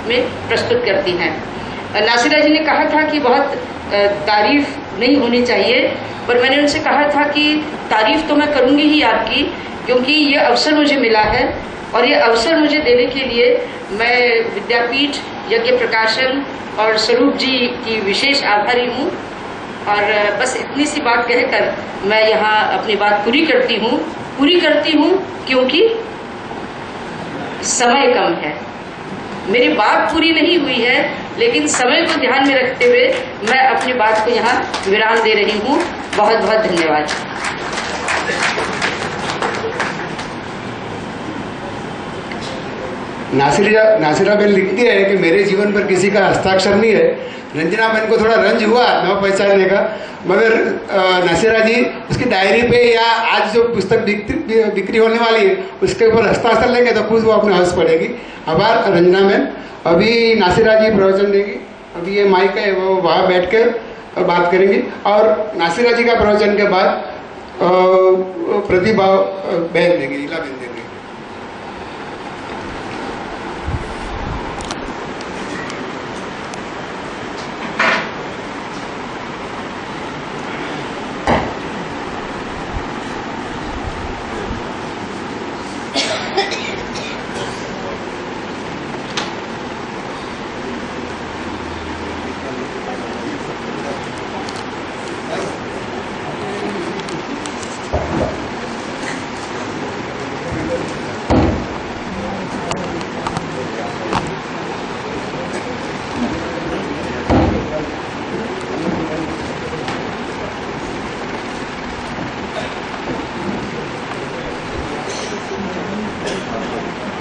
में प्रस्तुत करती हैं। नासिरा जी ने कहा था कि बहुत तारीफ नहीं होनी चाहिए, पर मैंने उनसे कहा था कि तारीफ तो मैं करूँगी ही आपकी, क्योंकि ये अवसर मुझे मिला है और ये अवसर मुझे देने के लिए मैं विद्यापीठ, यज्ञ प्रकाशन और स्वरूप जी की विशेष आभारी हूँ। और बस इतनी सी बात कहकर मैं यहाँ अपनी बात पूरी करती हूँ क्योंकि समय कम है। मेरी बात पूरी नहीं हुई है, लेकिन समय को ध्यान में रखते हुए मैं अपनी बात को यहाँ विराम दे रही हूँ। बहुत बहुत धन्यवाद। नासिरा बहन लिखती है कि मेरे जीवन पर किसी का हस्ताक्षर नहीं है। रंजना बहन को थोड़ा रंज हुआ न पहचानने का, मगर नासिरा जी उसकी डायरी पे या आज जो पुस्तक बिक्री होने वाली है उसके ऊपर हस्ताक्षर लेंगे तो खुद वो अपने हंस पड़ेगी। आभार रंजना बहन। अभी नासिरा जी प्रवचन देगी। अभी ये माइक है, वो वहाँ बैठ कर बात करेंगी और नासिरा जी का प्रवचन के बाद प्रतिभा बहन देगी, लीला बहन देगी।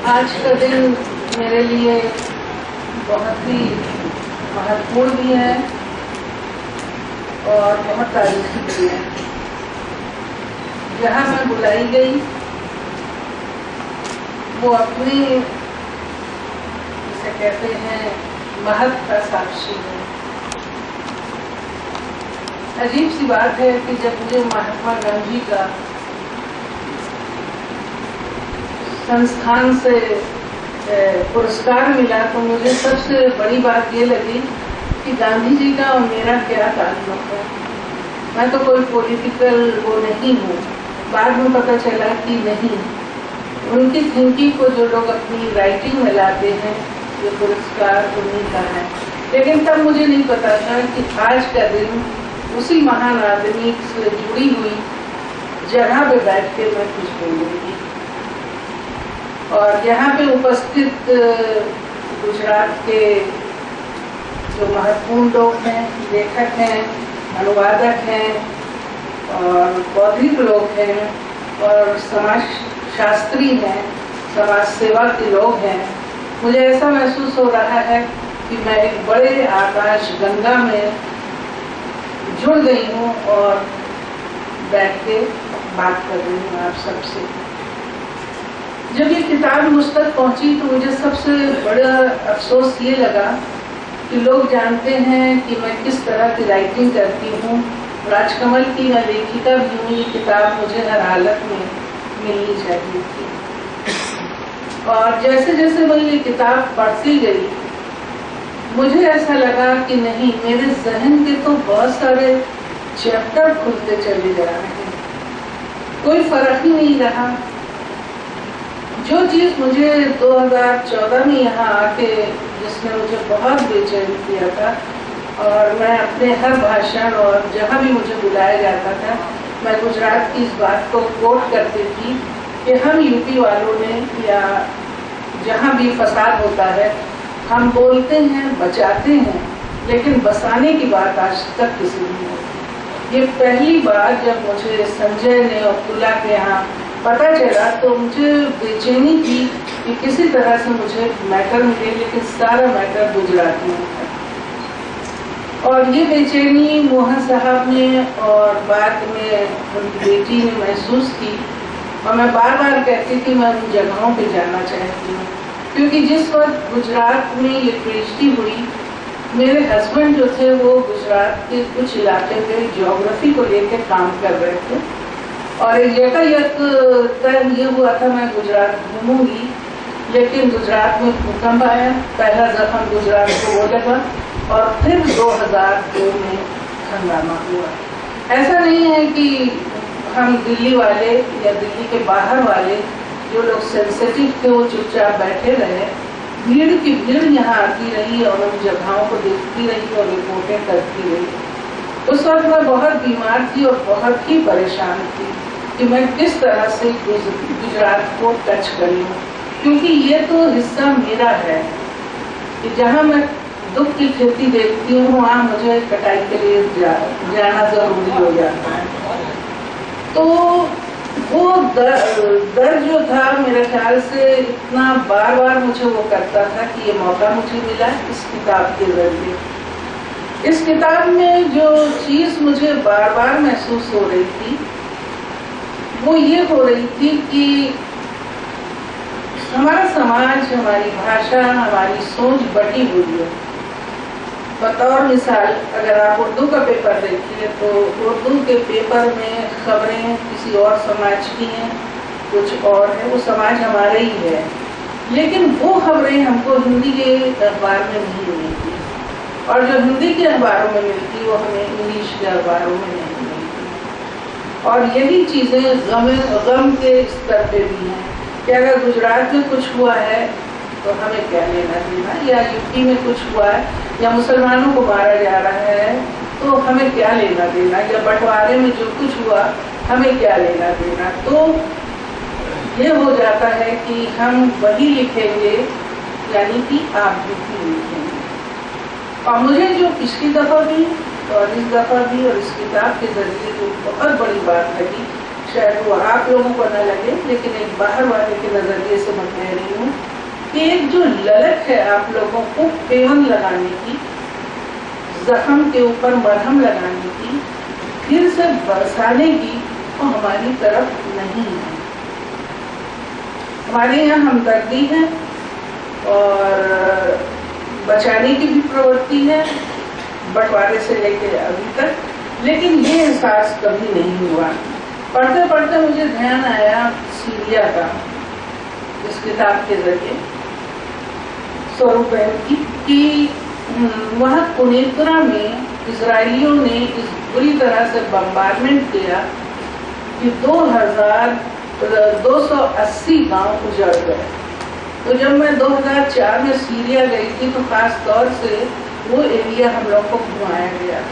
आज का दिन मेरे लिए बहुत ही महत्वपूर्ण भी है और बहुत तारीखी भी है। जहाँ मैं बुलाई गई वो अपने जिसे कहते हैं महत्व का साक्षी है। अजीब सी बात है कि जब मुझे महात्मा गांधी का संस्थान से पुरस्कार मिला तो मुझे सबसे बड़ी बात ये लगी कि गांधी जी का और मेरा क्या ताल्लुक है। मैं तो कोई पॉलिटिकल वो नहीं हूँ। बाद में पता चला कि नहीं, उनकी थिंकिंग को जो लोग अपनी राइटिंग में लाते हैं ये पुरस्कार उन्हीं का है। लेकिन तब मुझे नहीं पता था कि आज का दिन उसी महान आदमी से जुड़ी हुई जगह पे बैठ के मैं कुछ बोलूँगी। और यहाँ पे उपस्थित गुजरात के जो महत्वपूर्ण लोग हैं, लेखक हैं, अनुवादक हैं और बौद्धिक लोग हैं और समाज शास्त्री हैं, समाज सेवा के लोग हैं, मुझे ऐसा महसूस हो रहा है कि मैं एक बड़े आकाश गंगा में जुड़ गई हूँ और बैठ के बात कर रही हूँ आप सबसे। जब ये किताब मुझ तक पहुंची तो मुझे सबसे बड़ा अफसोस ये लगा कि लोग जानते हैं कि मैं किस तरह की राइटिंग करती हूँ। राजकमल की मैं लेखिका भी हूँ। ये किताब मुझे हर हालत में मिलनी चाहिए थी। और जैसे जैसे मैं ये किताब पढ़ती गई मुझे ऐसा लगा कि नहीं, मेरे जहन के तो बहुत सारे चैप्टर खुलते चले जा रहे हैं, कोई फर्क ही नहीं रहा। जो चीज़ मुझे 2014 में यहाँ आके जिसने मुझे बहुत बेचैन किया था और मैं अपने हर भाषण और जहाँ भी मुझे बुलाया जाता था मैं गुजरात की इस बात को कोट करती थी कि हम यूपी वालों ने या जहाँ भी फसाद होता है हम बोलते हैं, बचाते हैं, लेकिन बसाने की बात आज तक किसी नहीं होती। ये पहली बार जब मुझे संजय ने अब्दुल्ला के यहाँ पता चला तो मुझे बेचैनी थी कि किसी तरह से मुझे मैटर मिले, लेकिन सारा मैटर गुजरात में था। और ये बेचैनी मोहन साहब ने और बाद में उनकी बेटी ने महसूस की और मैं बार बार कहती थी मैं उन जगहों पे जाना चाहती हूँ, क्योंकि जिस वक्त गुजरात में ये ट्रेजिडी हुई मेरे हस्बैंड जो थे वो गुजरात के कुछ इलाके पे ज्योग्राफी को लेकर काम कर रहे थे और यकायक तय ये हुआ था मैं गुजरात घूमूंगी, लेकिन गुजरात में भूकंप आया, पहला जख्म गुजरात को वो लगा और फिर 2002 में हंगामा हुआ। ऐसा नहीं है कि हम दिल्ली वाले या दिल्ली के बाहर वाले जो लोग सेंसिटिव थे वो चुपचाप बैठे रहे। भीड़ की भीड़ यहाँ आती रही और उन जगहों को देखती रही और रिपोर्टें करती रही। उस वक्त मैं बहुत बीमार थी और बहुत ही परेशान थी कि मैं किस तरह से गुजरात को टच करूँ, क्योंकि ये तो हिस्सा मेरा है कि जहाँ मैं दुख की खेती देखती हूँ वहाँ मुझे कटाई के लिए जाना जरूरी हो जाता है। तो वो दर्द जो था मेरे ख्याल से इतना बार बार मुझे वो करता था कि ये मौका मुझे मिला इस किताब के जरिए। इस किताब में जो चीज मुझे बार बार महसूस हो रही थी वो ये हो रही थी कि हमारा समाज, हमारी भाषा, हमारी सोच बटी हुई है। बतौर मिसाल अगर आप उर्दू का पेपर देखिए तो उर्दू के पेपर में खबरें किसी और समाज की हैं, कुछ और है, वो समाज हमारे ही है, लेकिन वो खबरें हमको हिंदी के अखबार में नहीं मिलती और जो हिंदी के अखबारों में मिलती वो हमें इंग्लिश के अखबारों में नहीं मिलती। और यही चीज़ें गम के स्तर पे भी हैं कि अगर गुजरात में कुछ हुआ है तो हमें क्या लेना देना, या यूपी में कुछ हुआ है या मुसलमानों को मारा जा रहा है तो हमें क्या लेना देना, या बंटवारे में जो कुछ हुआ हमें क्या लेना देना। तो ये हो जाता है कि हम वही लिखेंगे, यानी कि आप भी लिखेंगे। और मुझे जो पिछली दफ़ा भी और इस दफ़ा भी और इस किताब के जरिए जो बहुत बड़ी बात लगी, शायद वो आप लोगों को न लगे, लेकिन एक बाहर वाले के नज़रिए से मैं कह रही हूँ कि एक जो ललक है आप लोगों को पेवन लगाने की, जख्म के ऊपर मरहम लगाने की, फिर से बरसाने की, वो हमारी तरफ नहीं है। हमारे यहाँ हमदर्दी है और बचाने की भी प्रवृत्ति है बंटवारे से लेकर अभी तक, लेकिन ये एहसास कभी नहीं हुआ। पढ़ते पढ़ते मुझे ध्यान आया सीरिया का इस किताब के जरिए स्वरूप बहन की कि वहाँ कुनेत्रा में इजरायलियों ने इस बुरी तरह से बम्बार्डमेंट किया कि 280 गांव उजड़ गए। तो जब मैं 2004 में सीरिया गई थी तो खास तौर से वो एरिया हम लोग को घुमाया गया था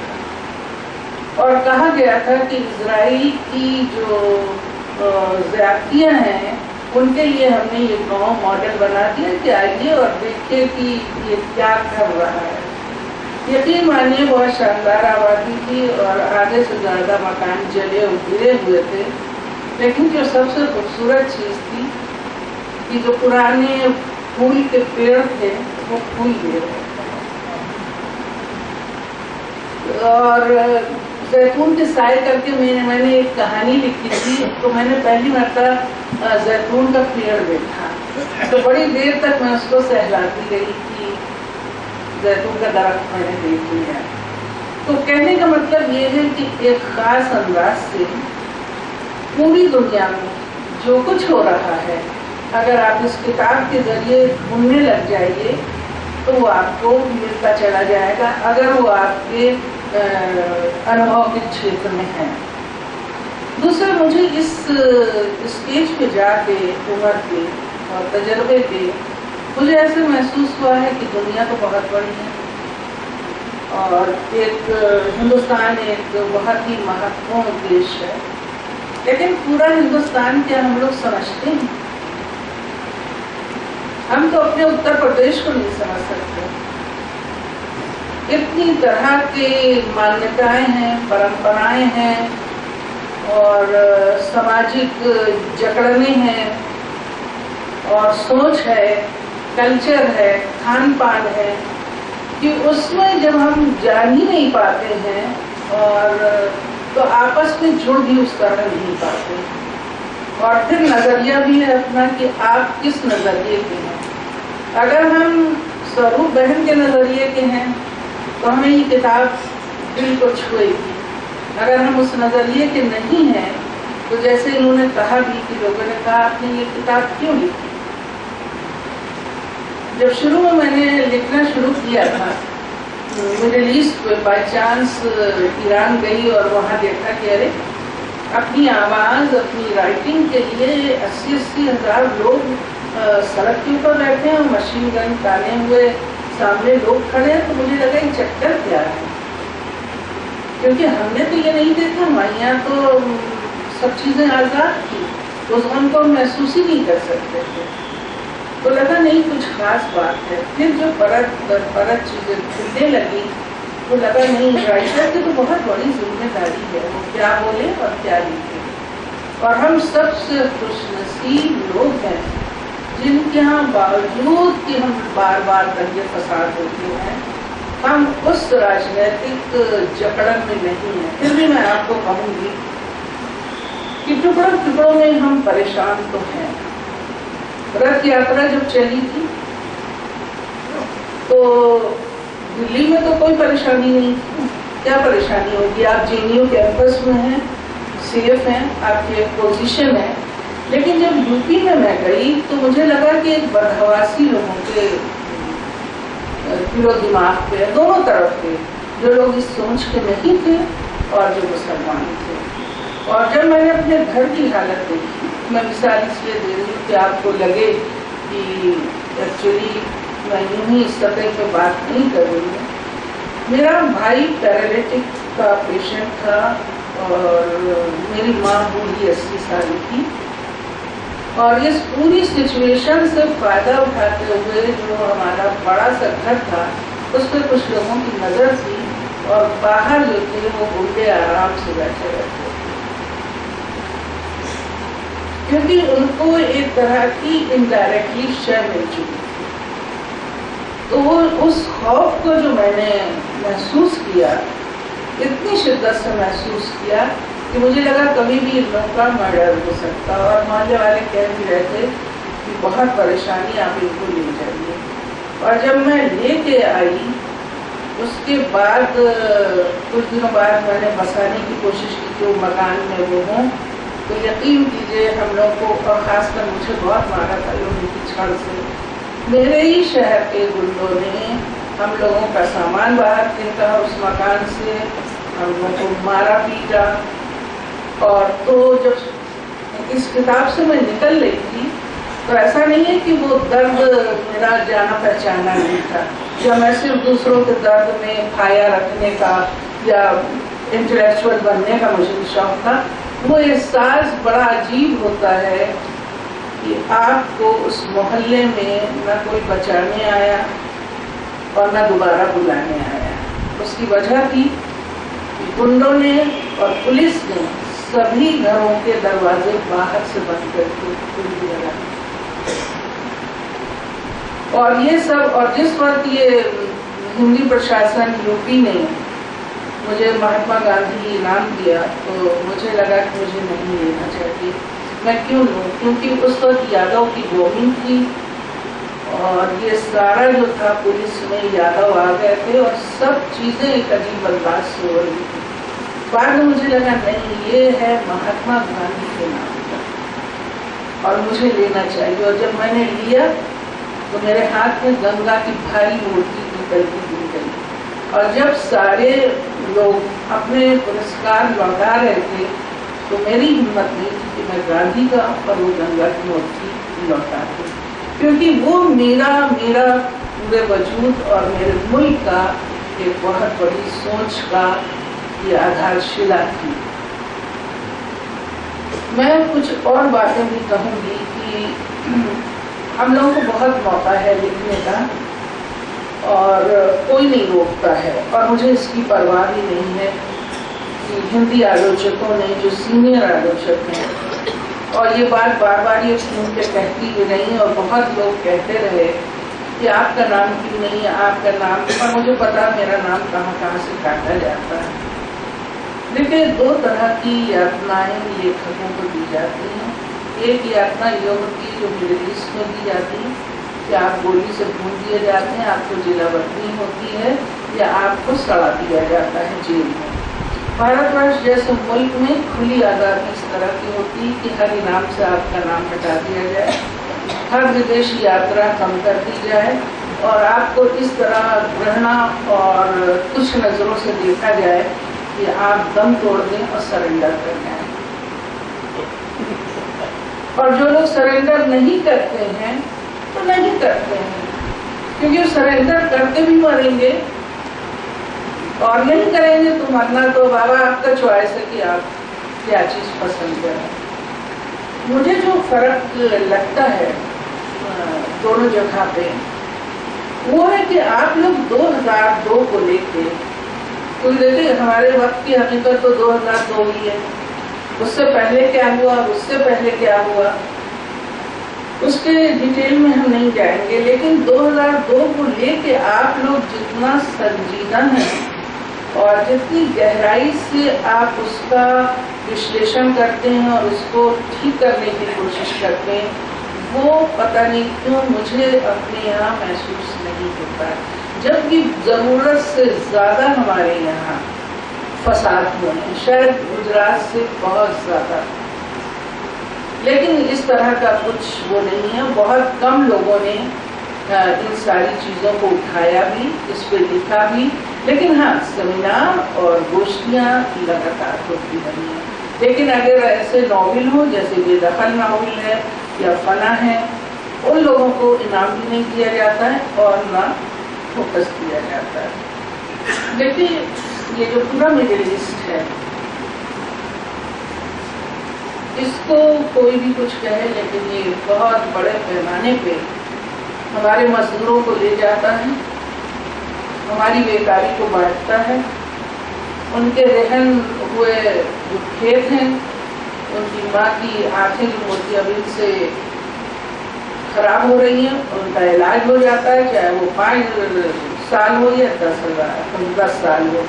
और कहा गया था कि इजराइल की जो ज्यादतियाँ हैं उनके लिए हमने ये गांव मॉडल बना दिया कि आइए और देखिए कि ये क्या कर रहा है। यकीन मानिए बहुत शानदार आबादी थी और आधे से ज़्यादा मकान जले और गिरे हुए थे, लेकिन जो सबसे खूबसूरत चीज़ थी कि जो पुराने फूल के पेड़ थे वो फूल गिर रहे थे। और जैतून की साय करके मैंने एक कहानी लिखी थी, तो मैंने पहली मरतबा जैतून का पेड़ देखा तो बड़ी देर तक मैं उसको सहलाती गई कि जैतून का दरख्त मैंने देख लिया। तो कहने का मतलब ये है कि एक खास अंदाज से पूरी दुनिया में जो कुछ हो रहा है अगर आप इस किताब के जरिए ढूंढने लग जाइए तो वो आपको मिलता चला जाएगा, अगर वो आपके अनुभव के क्षेत्र में है। दूसरा, मुझे इस स्टेज पे जाके उम्र के और तजर्बे पे मुझे ऐसे महसूस हुआ है कि दुनिया तो बहुत बड़ी है और एक हिंदुस्तान एक बहुत ही महत्वपूर्ण देश है, लेकिन पूरा हिंदुस्तान क्या हम लोग समझते हैं? हम तो अपने उत्तर प्रदेश को नहीं समझ सकते। इतनी तरह की मान्यताएं हैं, परंपराएं हैं और सामाजिक जकड़ने हैं और सोच है, कल्चर है, खान पान है कि उसमें जब हम जान ही नहीं पाते हैं और तो आपस में जुड़ भी उस तरह नहीं पाते। और फिर नज़रिया भी है अपना कि आप किस नज़रिए के हैं। अगर हम स्वरूप बहन के नज़रिए के हैं तो हमें ये किताब दिल को छुएगी। अगर हम उस नज़रिए के नहीं हैं तो जैसे इन्होंने कहा भी कि लोगों ने कहा आपने ये किताब क्यों लिखी, जब शुरू में मैंने लिखना शुरू किया था, मिडिल ईस्ट में बाई चांस ईरान गई और वहाँ देखा कि अरे अपनी आवाज़, अपनी राइटिंग के लिए 80-80 हज़ार लोग सड़क के ऊपर बैठे हैं और मशीन गन ताने हुए सामने लोग खड़े हैं। तो मुझे लगा ये चक्कर क्या है, क्योंकि हमने तो ये नहीं देखा, यहाँ तो सब चीज़ें आज़ाद थी, उस गम को महसूस ही नहीं कर सकते थे। तो लगा नहीं कुछ खास बात है। फिर जो परत दर परत चीज़ें खुलने लगी तो लगा नहीं, राइटर की तो बहुत बड़ी जिम्मेदारी है, वो क्या बोले और क्या लिखे। और हम सबसे खुशनसीब लोग हैं जिनके यहाँ बावजूद कि हम बार बार दंगे फसाद होते हैं, हम उस राजनीतिक जकड़न में नहीं है। फिर भी मैं आपको कहूँगी कि टुकड़ों टुकड़ों में हम परेशान तो हैं। रथ यात्रा जब चली थी तो दिल्ली में तो कोई परेशानी नहीं थी, क्या परेशानी होगी? आप जेएनयू कैंपस में हैं, सेफ हैं, आपकी एक पोजीशन है। लेकिन जब यूपी में मैं गई तो मुझे लगा कि एक बदहवासी लोगों के दिलो दिमाग पे, दोनों तरफ के, जो लोग इस सोच के नहीं थे और जो मुसलमान थे। और जब मैंने अपने घर की हालत देखी, मैं मिसाल इसलिए दे रही हूँ कि आपको लगे कि एक्चुअली मैं यूँ ही इस सतह पे बात नहीं कर रही हूँ। मेरा भाई पैरालिटिक का पेशेंट था और मेरी माँ बूढ़ी 80 साल की, और इस पूरी सिचुएशन से फ़ायदा उठाते हुए जो हमारा बड़ा सा घर था उस पर कुछ लोगों की नज़र थी और बाहर जो थे वो गुंडे आराम से बैठे रहते, क्योंकि उनको एक तरह की इनडायरेक्टली शय मिल चुकी थी। तो वो उस खौफ को जो मैंने महसूस किया, इतनी शिद्दत से महसूस किया कि मुझे लगा कभी भी इन लोगों का मर्डर हो सकता। और मोहल्ले वाले कह भी रहे थे कि बहुत परेशानी, आप इनको ले जाइए। और जब मैं लेके आई उसके बाद कुछ दिनों बाद मैंने बसाने की कोशिश की कि वो मकान में वो हों, तो यकीन कीजिए हम लोग को, और ख़ासकर मुझे बहुत मारा था लोगों की छड़ से। मेरे ही शहर के गुंडों ने हम लोगों का सामान बाहर फेंका उस मकान से, हम लोगों को मारा पीटा। और तो जब इस किताब से मैं निकल रही थी तो ऐसा नहीं है कि वो दर्द मेरा जाना पहचाना नहीं था, या मैं सिर्फ दूसरों के दर्द में फाया रखने का या इंटेलेक्चुअल बनने का मुझे शौक था। वो एहसास बड़ा अजीब होता है कि आपको उस मोहल्ले में न कोई बचाने आया और न दोबारा बुलाने आया। उसकी वजह थी कि गुंडों ने और पुलिस ने सभी घरों के दरवाजे बाहर से बंद करके कुंडी लगा दी। और ये सब, और जिस वक्त ये हिंदी प्रशासन यूपी ने मुझे महात्मा गांधी इनाम दिया तो मुझे लगा कि मुझे नहीं लेना चाहिए। मैं क्यों लूँ? क्योंकि उस वक्त यादव की बोमिंग थी और ये सारा जो था पुलिस में यादव आ गए थे और सब चीज़ें एक अजीब अंदाज से हो रही थी। बाद में मुझे लगा नहीं, ये है महात्मा गांधी के नाम का और मुझे लेना चाहिए। और जब मैंने लिया तो मेरे हाथ में गंगा की भारी मूर्ति निकलती दी गई। और जब सारे लोग अपने पुरस्कार लौटा रहे थे तो मेरी हिम्मत नहीं थी कि मैं गांधी का और वो गंगा की मूर्ति लौटा दूं, क्योंकि वो मेरा पूरे वजूद और मेरे मुल्क का एक बहुत बड़ी सोच का ये आधारशिला थी। मैं कुछ और बातें भी कहूँगी कि हम लोगों को बहुत मौका है लिखने का और कोई नहीं रोकता है, और मुझे इसकी परवाह भी नहीं है कि हिंदी आलोचकों ने, जो सीनियर आलोचक हैं, और ये बात बार बार ये सुन के कहती भी नहीं, और बहुत लोग कहते रहे कि आपका नाम क्यों नहीं है, आपका नाम, और मुझे पता मेरा नाम कहाँ कहाँ से काटा जाता है। देखिए, दो तरह की यातनाएं लेखकों को दी जाती हैं। एक यातना ये होती है जो मिडिल ईस्ट में दी जाती है कि आप गोली से भून दिए जाते हैं, आपको जिलावतनी होती है या आपको सड़ा दिया जाता है जेल में। भारतवर्ष जैसे मुल्क में खुली आज़ादी इस तरह की होती है कि हर इनाम से आपका नाम हटा दिया जाए हर विदेश यात्रा कम कर दी जाए और आपको इस तरह घृणा और कुछ नज़रों से देखा जाए कि आप दम तोड़ दें और सरेंडर कर जाएं। और जो लोग सरेंडर नहीं करते हैं तो नहीं करते हैं, क्योंकि सरेंडर करके भी मरेंगे और नहीं करेंगे तो मरना तो बाबा आपका चॉइस है कि आप क्या चीज़ पसंद करें। मुझे जो फर्क लगता है दोनों जगह पे वो है कि आप लोग 2002 को लेके, तो देखिए हमारे वक्त की हकीकत तो 2002 ही है, उससे पहले क्या हुआ, उससे पहले क्या हुआ, उसके डिटेल में हम नहीं जाएंगे। लेकिन 2002 को लेके आप लोग जितना संजीदा हैं और जितनी गहराई से आप उसका विश्लेषण करते हैं और उसको ठीक करने की कोशिश करते हैं, वो पता नहीं क्यों मुझे अपने यहाँ महसूस नहीं होता है, जबकि ज़रूरत से ज़्यादा हमारे यहाँ फसाद हुए हैं, शायद गुजरात से बहुत ज़्यादा। लेकिन इस तरह का कुछ वो नहीं है, बहुत कम लोगों ने इन सारी चीज़ों को उठाया भी, इस पर लिखा भी। लेकिन हाँ, सेमिनार और गोष्ठियाँ लगातार होती रही हैं। लेकिन अगर ऐसे नॉवेल हो जैसे बेदखल नॉवेल है या फना है, उन लोगों को इनाम भी नहीं दिया जाता है और ना फोकस किया जाता है। देखिए ये जो पूरा मिडिल ईस्ट है, इसको कोई भी कुछ कहे, लेकिन ये बहुत बड़े पैमाने पे हमारे मजदूरों को ले जाता है, हमारी बेकारी को बांटता है, उनके रहन हुए जो खेत हैं, उनकी माँ की आंखें जो मोतियाबिंद से खराब हो रही हैं, उनका इलाज हो जाता है, चाहे वो 5 साल हो या 10 साल हो।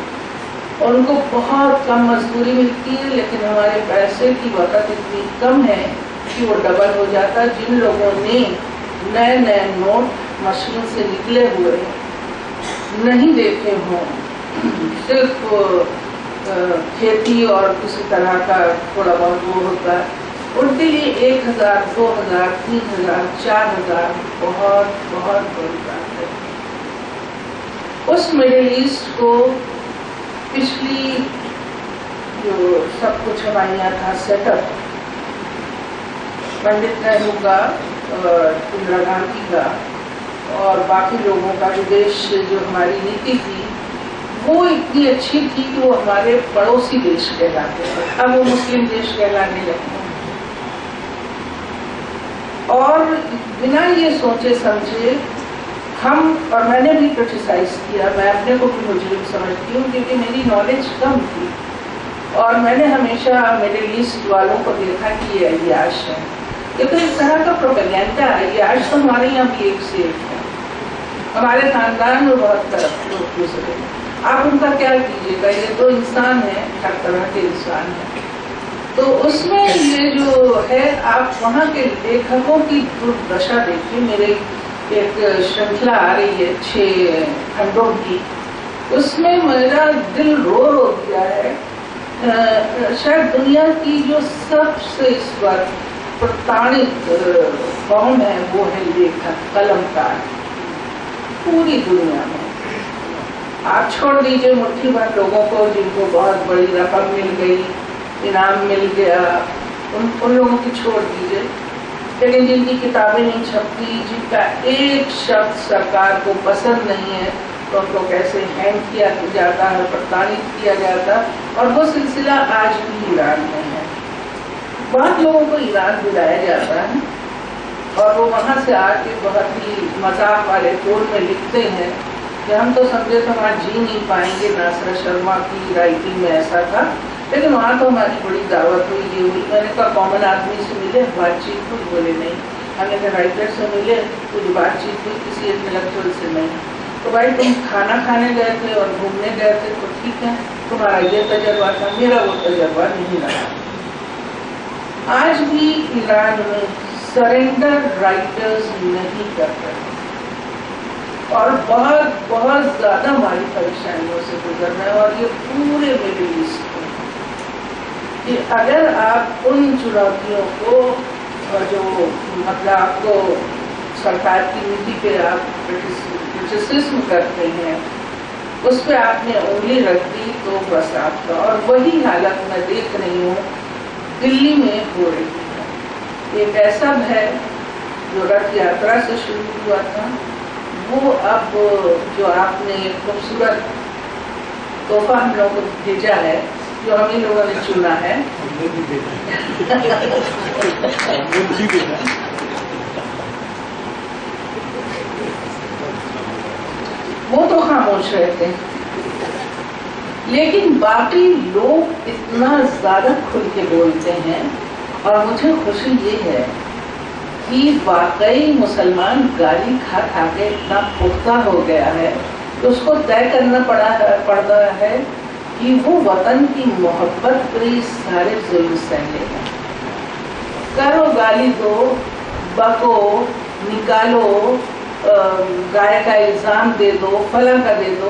और उनको बहुत कम मजदूरी मिलती है, लेकिन हमारे पैसे की वक़्त इतनी कम है कि वो डबल हो जाता है। जिन लोगों ने नए नए नोट मशीन से निकले हुए नहीं देखे हों, सिर्फ खेती और किसी तरह का थोड़ा बहुत वो होता है, उनके लिए 1000, 2000, 3000, 4000 बहुत बहुत बड़ी बात है। उस मिडिल ईस्ट को पिछली जो सब कुछ हमारे यहाँ था सेटअप, पंडित नेहरू का, इंदिरा गांधी का और बाकी लोगों का विदेश जो हमारी नीति थी, वो इतनी अच्छी थी कि वो हमारे पड़ोसी देश कहलाते थे, अब वो मुस्लिम देश कहलाने लगे। और बिना ये सोचे समझे हम, और मैंने भी क्रिटिसाइज किया, मैं अपने को भी मुजरिम समझती हूँ क्योंकि मेरी नॉलेज कम थी और मैंने हमेशा मिडिल ईस्ट वालों को देखा कि ये अय्याश है। ये तो इस तरह का प्रोपेगेंडा है, अय्याश तो हमारे यहाँ भी एक से एक है, हमारे खानदान में बहुत तरफ लोग दूसरे, आप उनका क्या कीजिएगा, ये तो इंसान है, हर तरह के इंसान है। तो उसमें ये जो है, आप वहाँ के लेखकों की दुर्दशा देखिए। मेरे एक श्रृंखला आ रही है 6 खंडों की, उसमें मेरा दिल रो दिया है। शायद दुनिया की जो सबसे इस पर प्रताड़ित कौम है वो है लेखक, कलमकार, पूरी दुनिया में। आप छोड़ दीजिए मुट्ठी भर लोगों को जिनको बहुत बड़ी रकम मिल गई, इनाम मिल गया, उन लोगों की छोड़ दीजिए, लेकिन जिनकी किताबें नहीं छपती, जिनका एक शब्द सरकार को पसंद नहीं है, तो उनको कैसे हैंग किया जाता है, प्रताड़ित किया जाता है। और वो सिलसिला आज भी ईरान में है। बहुत लोगों को ईरान बुलाया जाता है और वो वहाँ से आके बहुत ही मजाक वाले टोन में लिखते हैं कि हम तो समझे तो वहाँ जी नहीं पाएंगे, नासरा शर्मा की राइटिंग में ऐसा था। लेकिन वहाँ तो हमारी बड़ी दावत हुई, ये हुई। मैंने कहा कॉमन आदमी से मिले, बातचीत हुई, बोले नहीं। हमने कहा राइटर से मिले, कुछ बातचीत हुई, किसी इंटेलेक्चुअल से नहीं। तो भाई तुम खाना खाने गए थे और घूमने गए थे तो ठीक है, तुम्हारा ये तजर्बा था, मेरा वो तजर्बा नहीं रहा। आज भी ईरान में सरेंडर राइटर्स नहीं कर रहे और बहुत बहुत ज़्यादा हमारी परेशानियों से गुजर रहे हैं। और ये पूरे मिडिल ईस्ट में कि अगर आप उन चुनौतियों को जो मतलब आपको सरकार की नीति पे आप क्रिटिसिज्म करते हैं, उस पर आपने उंगली रख दी तो बस आपका, और वही हालत मैं देख रही हूँ दिल्ली में हो रही है। एक ऐसा भय जो रथ यात्रा से शुरू हुआ था, वो अब जो आपने खूबसूरत तोहफा हम लोगों को भेजा है, जो हम ही लोगों ने चुना है, वो तो खामोश रहते हैं, लेकिन बाकी लोग इतना ज्यादा खुल के बोलते हैं। और मुझे खुशी ये है कि वाकई मुसलमान गाली खा खा के इतना पुख्ता हो गया है तो उसको तय करना पड़ता है कि वो वतन की मोहब्बत पे सारे जुल्म सह लेगा। करो गाली दो, बको, निकालो, गाय का इल्जाम दे दो, फला का दे दो,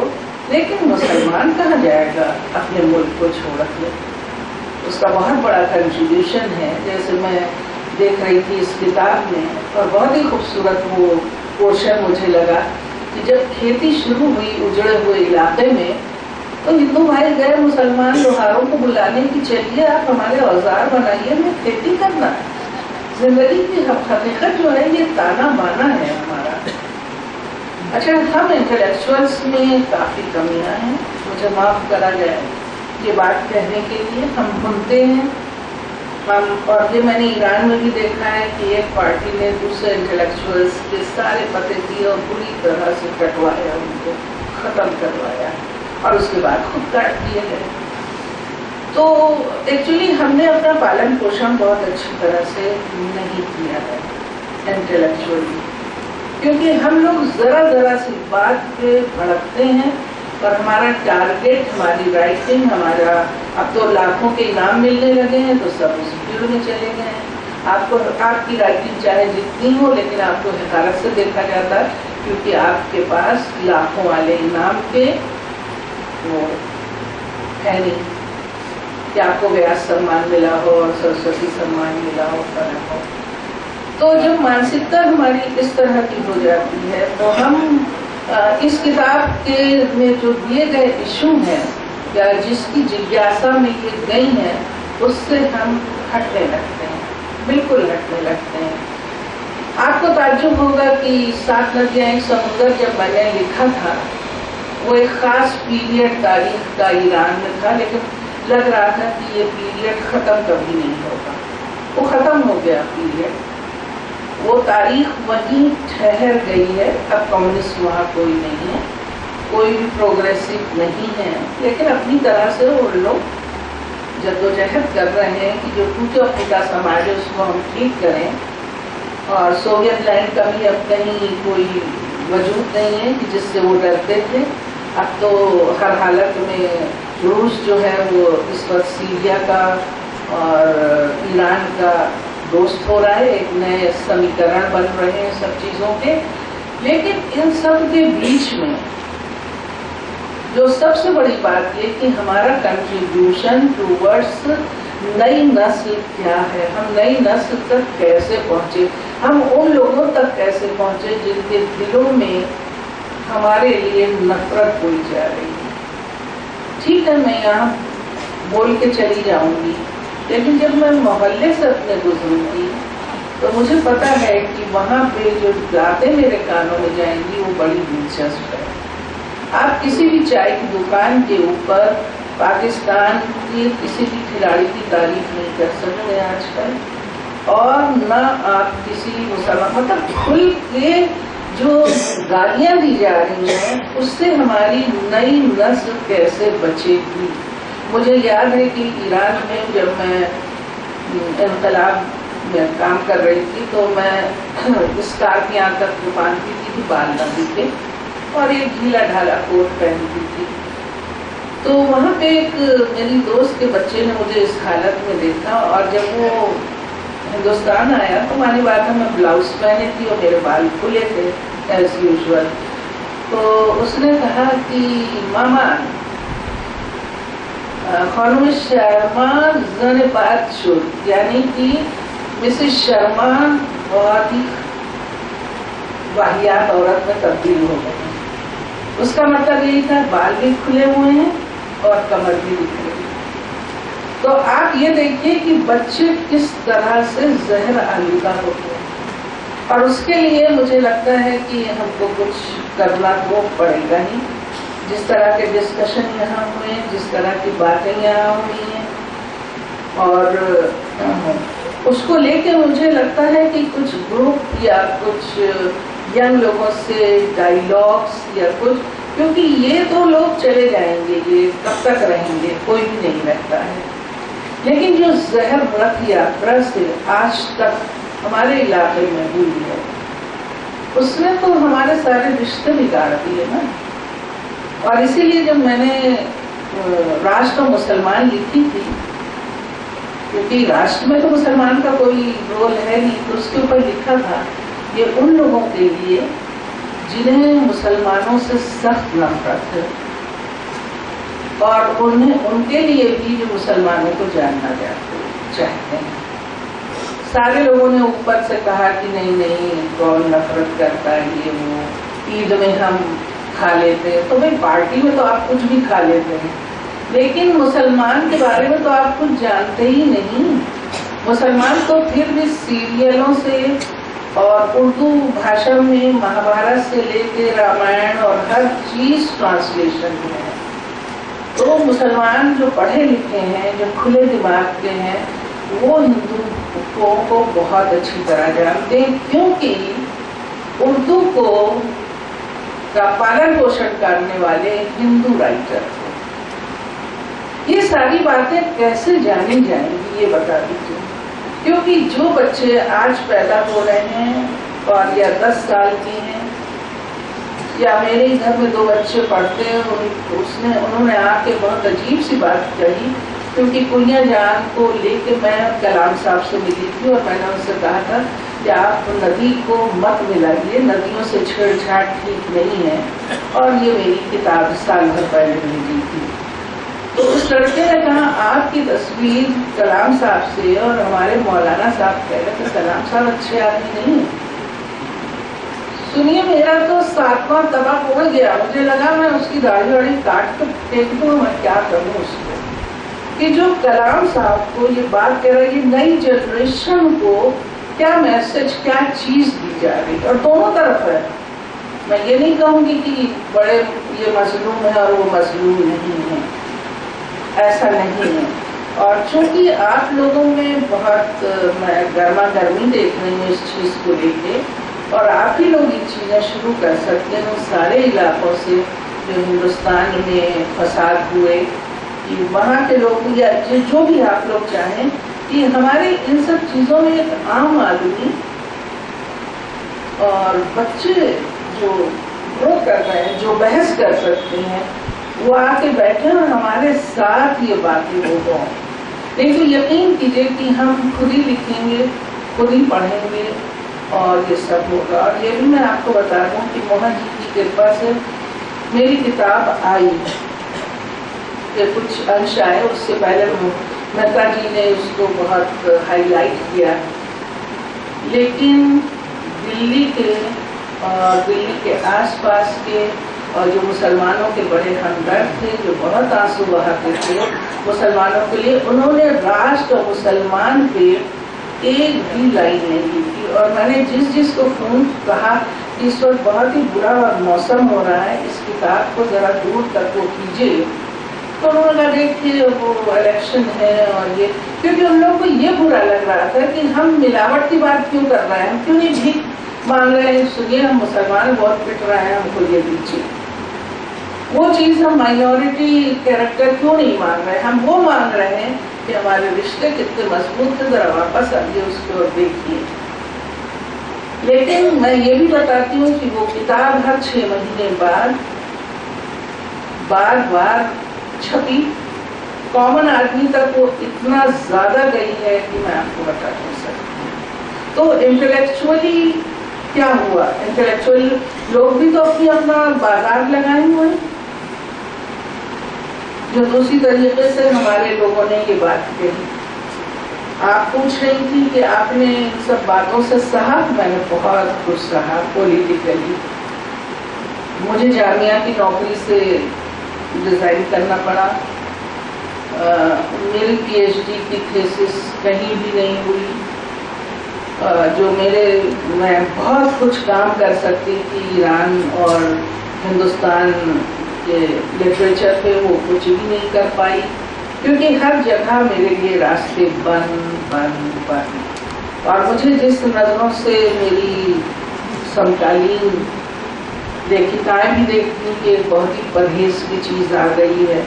लेकिन मुसलमान कहाँ जाएगा अपने मुल्क को छोड़ के। उसका बहुत बड़ा कंट्रीब्यूशन है। जैसे मैं देख रही थी इस किताब में, और बहुत ही खूबसूरत वो पोर्शन मुझे लगा कि जब खेती शुरू हुई उजड़े हुए इलाके में, तो हिंदू भाई गए मुसलमान लोहारों को बुलाने की, चलिए आप हमारे औजार बनाइए, हमें खेती करना है। जिंदगी की हकीकत जो है ये ताना बाना है हमारा। अच्छा, हम इंटेलेक्चुअल्स में काफ़ी कमियां हैं, मुझे माफ़ करा जाए ये बात कहने के लिए। हम भूलते हैं हम, और ये मैंने ईरान में भी देखा है कि एक पार्टी ने दूसरे इंटेलेक्चुअल्स के सारे पते दिए और पूरी तरह से कटवाया, उनको ख़त्म करवाया, और उसके बाद खुद काट दिए गए। तो एक्चुअली हमने अपना पालन पोषण बहुत अच्छी तरह से नहीं किया है इंटेलेक्चुअली, क्योंकि हम लोग ज़रा सी बात पे भड़कते हैं और हमारा टारगेट, हमारी राइटिंग, हमारा अब तो लाखों के इनाम मिलने लगे हैं तो सब उस भीड़ में चले गए हैं। आपको आपकी राइटिंग चाहे जितनी हो, लेकिन आपको हकारत से देखा जाता है, क्योंकि आपके पास लाखों वाले इनाम के वो है नहीं कि आपको व्यास सम्मान मिला हो और सरस्वती सम्मान मिला हो, फर्क हो। तो जब मानसिकता हमारी इस तरह की हो जाती है तो हम इस किताब के में जो दिए गए इशू हैं या जिसकी जिज्ञासा में ये गई हैं, उससे हम हटने लगते हैं, बिल्कुल हटने लगते हैं। आपको ताज्जुब होगा कि 7 नदियाँ एक समुद्र जब मैंने लिखा था, वो एक ख़ास पीरियड तारीख का ईरान में था, लेकिन लग रहा था कि ये पीरियड ख़त्म कभी नहीं होगा। वो ख़त्म हो गया पीरियड, वो तारीख वहीं ठहर गई है। अब कम्युनिस्ट वहाँ कोई नहीं है, कोई भी प्रोग्रेसिव नहीं है, लेकिन अपनी तरह से वो लोग जद्दोजहद कर रहे हैं कि जो टूटा फूटा समाज है उसको हम ठीक करें। और सोवियत लैंड का भी अब कहीं कोई वजूद नहीं है कि जिससे वो डरते थे। अब तो हर हालत में रूस जो है वो इस वक्त सीरिया का और ईरान का दोस्त हो रहा है, एक नए समीकरण बन रहे हैं सब चीज़ों के। लेकिन इन सब के बीच में जो सबसे बड़ी बात ये कि हमारा कंट्रीब्यूशन टूवर्ड्स नई नस्ल क्या है, हम नई नस्ल तक कैसे पहुँचे, हम उन लोगों तक कैसे पहुँचे जिनके दिलों में हमारे लिए नफरत बोई जा रही है। ठीक है, मैं यहाँ बोल के चली जाऊंगी, लेकिन जब मैं मोहल्ले से अपने गुजरूंगी तो मुझे पता है कि वहाँ पे जो बातें मेरे कानों में जाएंगी वो बड़ी दिलचस्प है। आप किसी भी चाय की दुकान के ऊपर पाकिस्तान के किसी भी खिलाड़ी की तारीफ नहीं कर सकते आजकल, और न आप किसी मुसलमान, मतलब खुल के जो गालियाँ दी जा रही हैं उससे हमारी नई नस्ल कैसे बचेगी। मुझे याद है कि ईरान में जब मैं इनकलाब में काम कर रही थी तो मैं स्कार्फ यहाँ तक बांधती थी, बाल लंबी के, और एक ढीला ढाला कोट पहनती थी। तो वहाँ पे एक मेरी दोस्त के बच्चे ने मुझे इस हालत में देखा, और जब वो हिंदुस्तान आया तो मानी बात है मैं ब्लाउज पहनी थी और मेरे बाल खुले थे एज यूजुअल। तो उसने कहा कि मामा खानुम शर्मा जन बात शुरू, यानी कि मिसेस शर्मा बहुत ही वाहियात औरत में तब्दील हो गई। उसका मतलब यही था बाल भी खुले हुए हैं और कमर भी दिख रही है। तो आप ये देखिए कि बच्चे किस तरह से जहर आलूदा होते हैं, और उसके लिए मुझे लगता है कि हमको कुछ करना तो पड़ेगा ही। जिस तरह के डिस्कशन यहाँ हुए, जिस तरह की बातें यहाँ हुई हैं, और उसको लेके मुझे लगता है कि कुछ ग्रुप या कुछ यंग लोगों से डायलॉग्स या कुछ, क्योंकि ये तो लोग चले जाएंगे, ये कब तक रहेंगे, कोई भी नहीं रहता है। लेकिन जो जहर रथ यात्रा से आज तक हमारे इलाके में हुई है, उसने तो हमारे सारे रिश्ते बिगाड़ दिए ना। और इसीलिए जब मैंने राष्ट्र मुसलमान लिखी थी, क्योंकि राष्ट्र में तो मुसलमान का कोई रोल है नहीं, तो उसके ऊपर लिखा था ये उन लोगों के लिए जिन्हें मुसलमानों से सख्त नफरत है, और उनके लिए भी जो मुसलमानों को जानना चाहते हैं। सारे लोगों ने ऊपर से कहा कि नहीं नहीं, कौन नफरत करता है, ये वो, ईद में हम खा लेते हैं। तो भाई पार्टी में तो आप कुछ भी खा लेते हैं, लेकिन मुसलमान के बारे में तो आप कुछ जानते ही नहीं। मुसलमान तो फिर भी सीरियलों से और उर्दू भाषा में महाभारत से लेके रामायण और हर चीज ट्रांसलेशन में है। तो मुसलमान जो पढ़े लिखे हैं, जो खुले दिमाग के हैं, वो हिंदुओं को बहुत अच्छी तरह जानते हैं, क्योंकि उर्दू को का पालन पोषण करने वाले हिंदू राइटर थे। ये सारी बातें कैसे जानी जाएंगी, ये बता दीजिए। क्योंकि जो बच्चे आज पैदा हो रहे हैं और या 10 साल के हैं, या मेरे घर में 2 बच्चे पढ़ते हैं, उन्होंने आके बहुत अजीब सी बात कही, क्योंकि कुनिया जान को लेके मैं कलाम साहब से मिली थी और मैंने उनसे कहा था कि आप नदी को मत मिलाइए, नदियों से छेड़छाड़ ठीक नहीं है। और ये मेरी किताब साल भर पहले भेजी थी। तो उस लड़के ने कहा आपकी तस्वीर कलाम साहब से, और हमारे मौलाना साहब कह रहे थे कलाम साहब अच्छे आदमी नहीं है। सुनिए, मेरा तो 7वां तबक उड़ गया। मुझे लगा मैं उसकी दाढ़ी वाड़ी काट कर फेंक दूं, मैं क्या करूं उसको, कि जो कलाम साहब को ये बात कह रही है, नई जनरेशन को क्या मैसेज, क्या चीज दी जा रही है। और दोनों तरफ है। मैं ये नहीं कहूंगी कि बड़े ये मजलूम है और वो मजलूम नहीं है, ऐसा नहीं है। और चूंकि आप लोगों में बहुत मैं गर्मा गर्मी देख रही हूँ इस चीज को लेके, और आप ही लोग ये चीजें शुरू कर सकते हैं उन सारे इलाकों से जो हिंदुस्तान में फसाद हुए, कि वहाँ के लोग या जो भी आप लोग चाहें, कि हमारे इन सब चीजों में एक आम आदमी और बच्चे जो ग्रो कर रहे हैं, जो बहस कर सकते हैं, वो आके बैठे और हमारे साथ ये बातें हो। नहीं तो यकीन कीजिए कि हम खुद ही लिखेंगे, खुद ही पढ़ेंगे और ये सब होगा। और ये भी मैं आपको बता दूं कि मोहन जी की कृपा से मेरी किताब आई, ये कुछ अंश आए, उससे पहले मेहता जी ने उसको बहुत हाईलाइट किया। लेकिन दिल्ली के और दिल्ली के आसपास के और जो मुसलमानों के बड़े हमदर्द थे, जो बहुत आंसू बहाते थे मुसलमानों के लिए, उन्होंने राष्ट्र मुसलमान पे एक भी लाइन नहीं ली थी। और मैंने जिस को फोन कहा कि इस वक्त बहुत ही बुरा मौसम हो रहा है, इस किताब को जरा दूर तक वो कीजिए, तो उन्होंने कहा देखिए वो इलेक्शन है और ये, क्योंकि उन लोगों को ये बुरा लग रहा था कि हम मिलावट की बात क्यों कर रहे हैं, हम क्यों नहीं भीख मांग रहे हैं, सुनिए हम मुसलमान बहुत पिट रहे हैं, हमको ये दीजिए। वो चीज हम माइनॉरिटी कैरेक्टर क्यों नहीं मांग रहे, हम वो मांग रहे हैं कि हमारे रिश्ते कितने मजबूत थे, जरा वापस आइए उसको और देखिए। लेकिन मैं ये भी बताती हूँ कि वो किताब हर 6 महीने बाद बार बार छपी, कॉमन आदमी तक वो इतना ज्यादा गई है कि मैं आपको बता नहीं सकती। तो इंटेलेक्चुअली क्या हुआ, इंटेलेक्चुअली लोग भी तो अपना बाजार लगाए हुए हैं, जो दूसरी तरीके से हमारे लोगों ने ये बात कही। आप पूछ रही थी कि आपने इन सब बातों से सहा। मैंने बहुत कुछ सहा पॉलिटिकली। मुझे जामिया की नौकरी से रिजाइन करना पड़ा। मेरी पीएचडी की थीसिस कहीं भी नहीं हुई। जो मैं बहुत कुछ काम कर सकती थी ईरान और हिंदुस्तान के लिटरेचर पे, वो कुछ भी नहीं कर पाई, क्योंकि हर जगह मेरे लिए रास्ते बंद। और मुझे जिस नज़रों से मेरी समकालीन लेखिकाएं भी देखती कि बहुत ही परहेज की चीज़ आ गई है,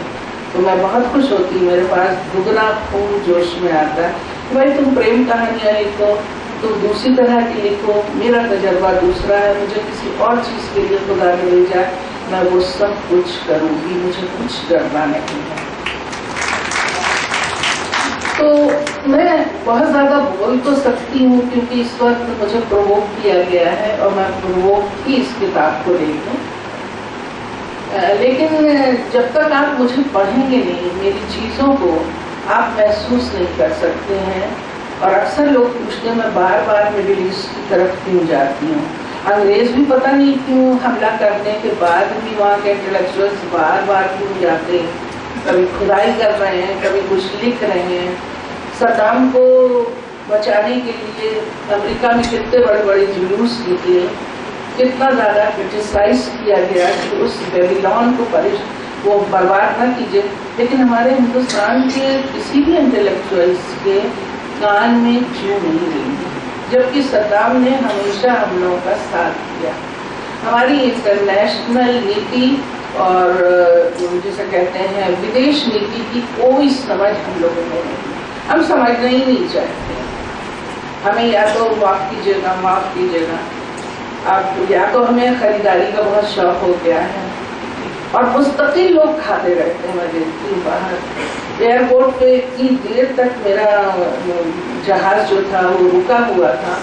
तो मैं बहुत खुश होती। मेरे पास दुगना खून जोश में आता है। भाई तुम प्रेम कहानियाँ लिखो, तुम दूसरी तरह की लिखो, मेरा तजर्बा दूसरा है, मुझे किसी और चीज़ के लिए खुदा ने भेजा, मैं वो सब कुछ करूँगी, मुझे कुछ डरना नहीं है। तो मैं बहुत ज़्यादा बोल तो सकती हूँ, क्योंकि इस वक्त मुझे प्रोवोक किया गया है और मैं प्रोवोक ही इस किताब को लेकर, लेकिन जब तक आप मुझे पढ़ेंगे नहीं, मेरी चीज़ों को आप महसूस नहीं कर सकते हैं। और अक्सर लोग पूछते हैं मैं बार बार मिडिल ईस्ट की तरफ क्यों जाती हूँ। अंग्रेज भी पता नहीं क्यों हमला करने के बाद भी वहाँ के इंटेलेक्चुअल्स बार बार क्यों जाते हैं, कभी खुदाई कर रहे हैं, कभी कुछ लिख रहे हैं। सद्दाम को बचाने के लिए अमेरिका में कितने बड़े बड़े जुलूस निकले, कितना ज़्यादा क्रिटिसाइज किया गया कि उस बेबीलोन को वो बर्बाद न कीजिए, लेकिन हमारे हिंदुस्तान के किसी भी इंटेलेक्चुअल्स के कान में क्यों नहीं रही, जबकि सद्दाम ने हमेशा हम लोगों का साथ दिया। हमारी इंटरनेशनल नीति और जिसे कहते हैं विदेश नीति की कोई समझ हम लोगों को नहीं, हम समझना ही नहीं चाहते। हमें या तो माफ़ कीजिएगा, अब या तो हमें खरीदारी का बहुत शौक हो गया है और मुस्तकिल लोग खाते रहते हैं। मैं देखती हूँ बाहर एयरपोर्ट पे इतनी देर तक मेरा जहाज जो था वो रुका हुआ था।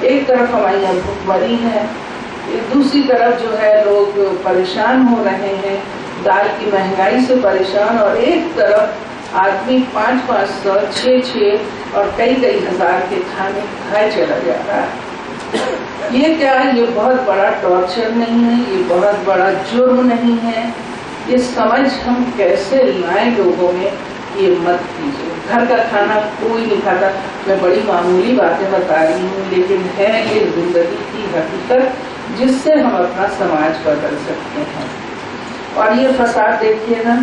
एक तरफ हमारे यहाँ भुखमरी है, दूसरी तरफ जो है लोग परेशान हो रहे हैं, दाल की महंगाई से परेशान, और एक तरफ आदमी 500, 600 और कई हज़ार के खाने खाए चला जा रहा है। ये क्या है? ये बहुत बड़ा टॉर्चर नहीं है, ये बहुत बड़ा जुर्म नहीं है। ये समझ हम कैसे लाएं लोगों में, ये मत कीजिए। घर का खाना कोई नहीं खाता। मैं बड़ी मामूली बातें बता रही हूँ, लेकिन है ये जिंदगी की हकीकत जिससे हम अपना समाज बदल सकते हैं। और ये फसाद देखिए ना,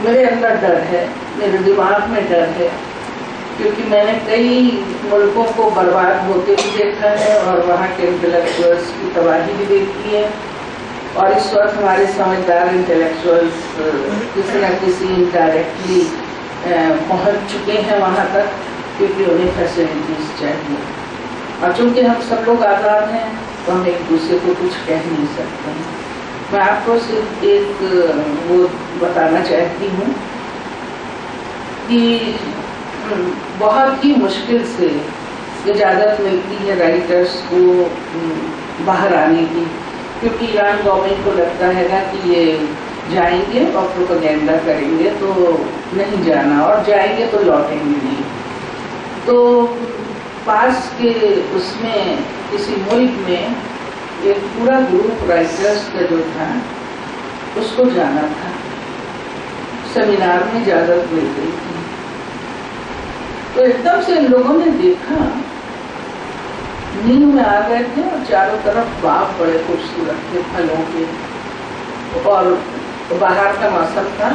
मेरे अंदर डर है, मेरे दिमाग में डर है, क्योंकि मैंने कई मुल्कों को बर्बाद होते भी देखा है और वहाँ के इंटेलेक्चुअल्स की तबाही भी देखी है। और इस वक्त हमारे समझदार इंटेलेक्चुअल्स किसी न किसी इनडायरेक्टली पहुँच चुके हैं वहाँ तक, क्योंकि उन्हें फैसिलिटीज चाहिए। और चूँकि हम सब लोग आज़ाद हैं तो हम एक दूसरे को कुछ कह नहीं सकते हैं। मैं आपको सिर्फ एक वो बताना चाहती हूँ कि बहुत ही मुश्किल से इजाज़त मिलती है राइटर्स को बाहर आने की, क्योंकि ईरान गवर्नमेंट को लगता है ना कि ये जाएंगे और प्रोपेगेंडा करेंगे तो नहीं जाना, और जाएंगे तो लौटेंगे नहीं। तो पास के उसमें किसी मुल्क में एक पूरा ग्रुप राइटर्स का जो था उसको जाना था, सेमिनार में इजाज़त मिल गई थी। तो एकदम से इन लोगों ने देखा, नींद में आ गए थे और चारों तरफ बाग बड़े खूबसूरत थे फलों के, और बाहर का मौसम था,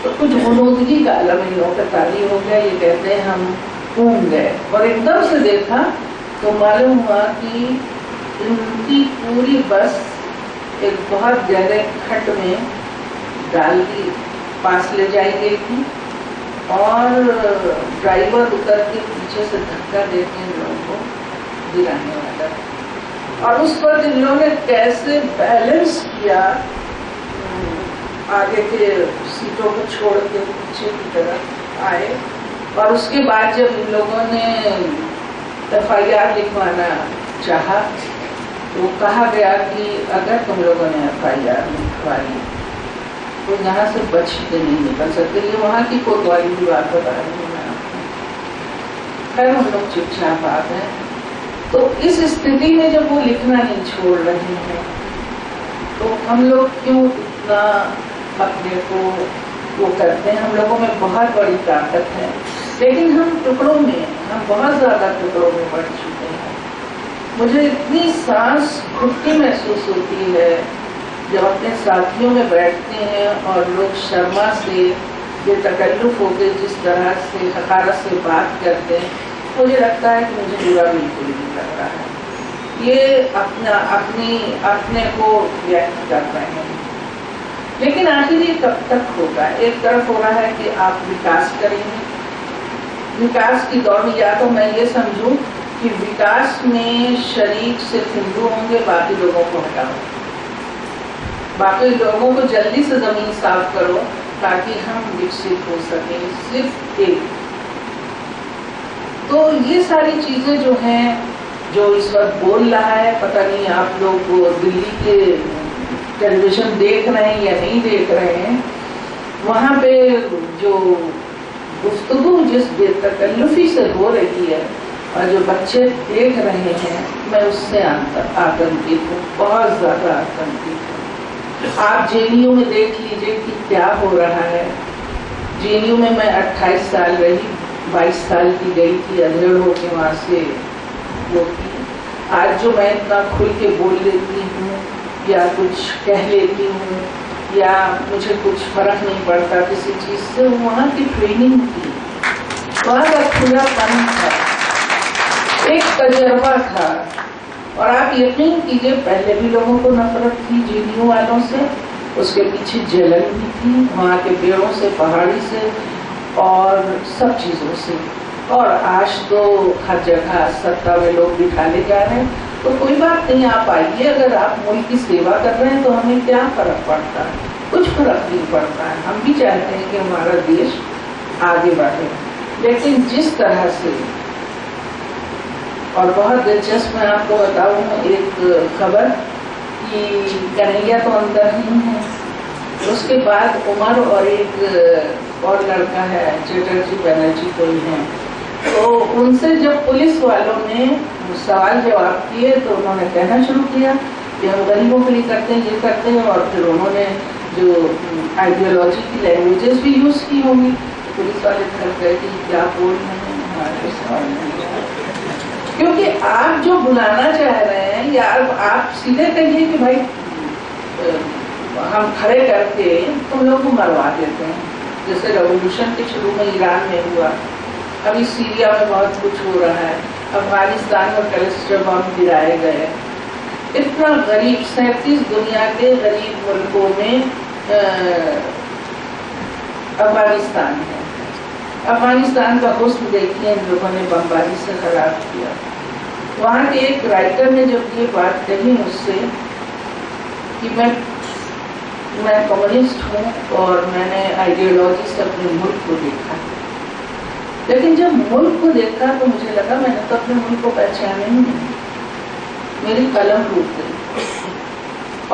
तो कुछ गुनूदगी का आलम इन लोगों का तारी हो गया। ये कहते हैं हम घूम गए, और एकदम से देखा तो मालूम हुआ कि इनकी पूरी बस एक बहुत गहरे खड्ड में डाल दी पास ले जाई गई थी, और ड्राइवर उतर के पीछे से धक्का देके इन लोगों को गिराने वाला। और उस पर इन लोगों ने कैसे बैलेंस किया, आगे के सीटों को छोड़ के पीछे की तरफ आए। और उसके बाद जब इन लोगों ने FIR लिखवाना चाहा तो कहा गया कि अगर तुम लोगों ने FIR लिखवाई तो यहाँ से बच के नहीं निकल सकते। ये वहाँ की कोतवाली की बात बता रही हूँ। खैर हम लोग चुपचाप आ गए। तो इस स्थिति में जब वो लिखना नहीं छोड़ रहे हैं तो हम लोग क्यों इतना अपने को वो करते हैं? हम लोगों में बहुत बड़ी ताकत है, लेकिन हम टुकड़ों में, हम बहुत ज्यादा टुकड़ों में बढ़ चुके हैं। मुझे इतनी सांस घुटती महसूस होती है जब अपने साथियों में बैठते हैं और लोग शर्मा से, बेतकल्लुफ होकर जिस तरह से हकारत से बात करते हैं, मुझे लगता है कि मुझे बुरा बिल्कुल नहीं लग रहा है। ये अपने को व्यक्त कर रहे हैं, लेकिन आखिर ये कब तक होगा? एक तरफ हो रहा है कि आप विकास करेंगे, विकास की दौड़ में, या तो मैं ये समझूं कि विकास में शरीक सिर्फ हिंदू होंगे, बाकी लोगों को हटाओ, बाकी लोगों को जल्दी से जमीन साफ करो ताकि हम विकसित हो सकें, सिर्फ एक। तो ये सारी चीजें जो हैं, जो इस वक्त बोल रहा है, पता नहीं आप लोग दिल्ली के टेलीविजन देख रहे हैं या नहीं देख रहे हैं, वहाँ पे जो गुफ्तगू जिस बेतकल्लुफी से हो रही है और जो बच्चे देख रहे हैं, मैं उससे आतंकित हूँ, बहुत ज्यादा आतंकित हूँ। आप जेएनयू में देख लीजिए कि क्या हो रहा है। जेएनयू में मैं 28 साल रही, 22 साल की गई थी, अधेड़ होके वहाँ से वो की। आज जो मैं इतना खुल के बोल लेती हूँ या कुछ कह लेती हूँ या मुझे कुछ फर्क नहीं पड़ता किसी चीज से, वहाँ की ट्रेनिंग थी, वहाँ का खुलापन था, एक तजर्बा था। और आप यकीन कीजिए, पहले भी लोगों को नफरत थी जेएनयू वालों से, उसके पीछे जलन भी थी, वहाँ के पेड़ों से, पहाड़ी से और सब चीजों से। और आज तो हर जगह सत्ता में लोग बिठाले जा रहे हैं, तो कोई बात नहीं, आप आइए, अगर आप मुल्क की सेवा कर रहे हैं तो हमें क्या फर्क पड़ता है? कुछ फर्क नहीं पड़ता है। हम भी चाहते हैं कि हमारा देश आगे बढ़े, लेकिन जिस तरह से, और बहुत दिलचस्प मैं आपको बताऊं एक खबर कि कन्हैया तो अंदर ही है, उसके बाद उमर और एक और लड़का है, चटर्जी बनर्जी कोई है, तो उनसे जब पुलिस वालों ने सवाल जवाब किए तो उन्होंने कहना शुरू किया कि हम गरीबों के लिए करते हैं, ये करते हैं, और फिर उन्होंने जो आइडियोलॉजी की लैंग्वेजेस भी यूज की होंगी। पुलिस वाले कर गए कि क्या बोल रहे हैं, हमारे सवाल नहीं, क्योंकि आप जो बुलाना चाह रहे हैं, या आप सीधे कहिए कि भाई हम खड़े करके तुम लोग को मरवा देते हैं, जैसे रेवोल्यूशन के शुरू में ईरान में हुआ, अभी सीरिया में बहुत कुछ हो रहा है, अफगानिस्तान में क्लस्टर बम गिराए गए। इतना गरीब, 37 दुनिया के गरीब मुल्कों में अफगानिस्तान है। अफगानिस्तान का हुस्न देखिए, इन लोगों ने बमबारी से खराब किया। वहाँ के एक राइटर ने जब ये बात कही मुझसे कि मैं कम्युनिस्ट हूँ और मैंने आइडियोलॉजी से अपने मुल्क को देखा, लेकिन जब मुल्क को देखा तो मुझे लगा मैंने तो अपने मुल्क को पहचाना ही नहीं, मेरी कलम टूट गई।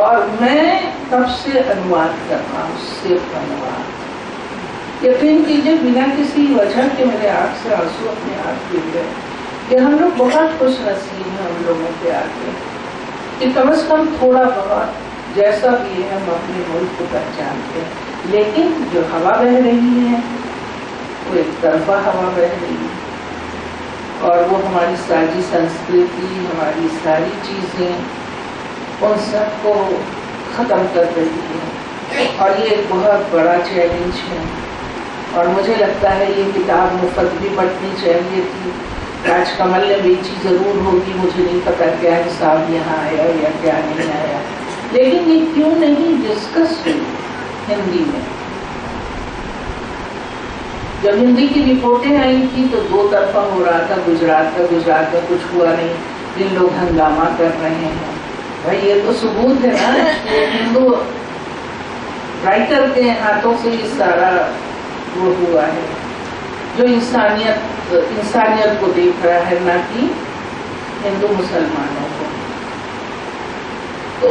और मैं तब से अनुवाद कर रहा हूँ, सिर्फ अनुवाद। यकीन कीजिए, बिना किसी वजह के मेरे आँख से आंसू अपने आप गिर गए कि हम लोग बहुत खुश नसीब हैं हम लोगों के आगे कि कम से कम थोड़ा बहुत जैसा भी है हम अपने मुल्क को पहचानते हैं। लेकिन जो हवा बह रही है वो एक तरफा हवा बह रही है, और वो हमारी सारी संस्कृति, हमारी सारी चीजें, उन सबको खत्म कर रही है। और ये एक बहुत बड़ा चैलेंज है, और मुझे लगता है ये किताब मुफ्त भी पढ़नी चाहिए थी। राजकमल ने बेची जरूर होगी, मुझे नहीं पता क्या हिसाब यहाँ आया या क्या नहीं आया, लेकिन ये क्यों नहीं डिस्कस हुई हिंदी में? जब हिंदी की रिपोर्टें आई थी तो दो तरफा हो रहा था, गुजरात का कुछ हुआ नहीं, जिन लोग हंगामा कर रहे हैं। भाई ये तो सबूत है ना, हिंदू राइटर के हाथों से ये सारा वो हुआ है, जो इंसानियत को देख रहा है, ना कि हिंदू मुसलमानों को। तो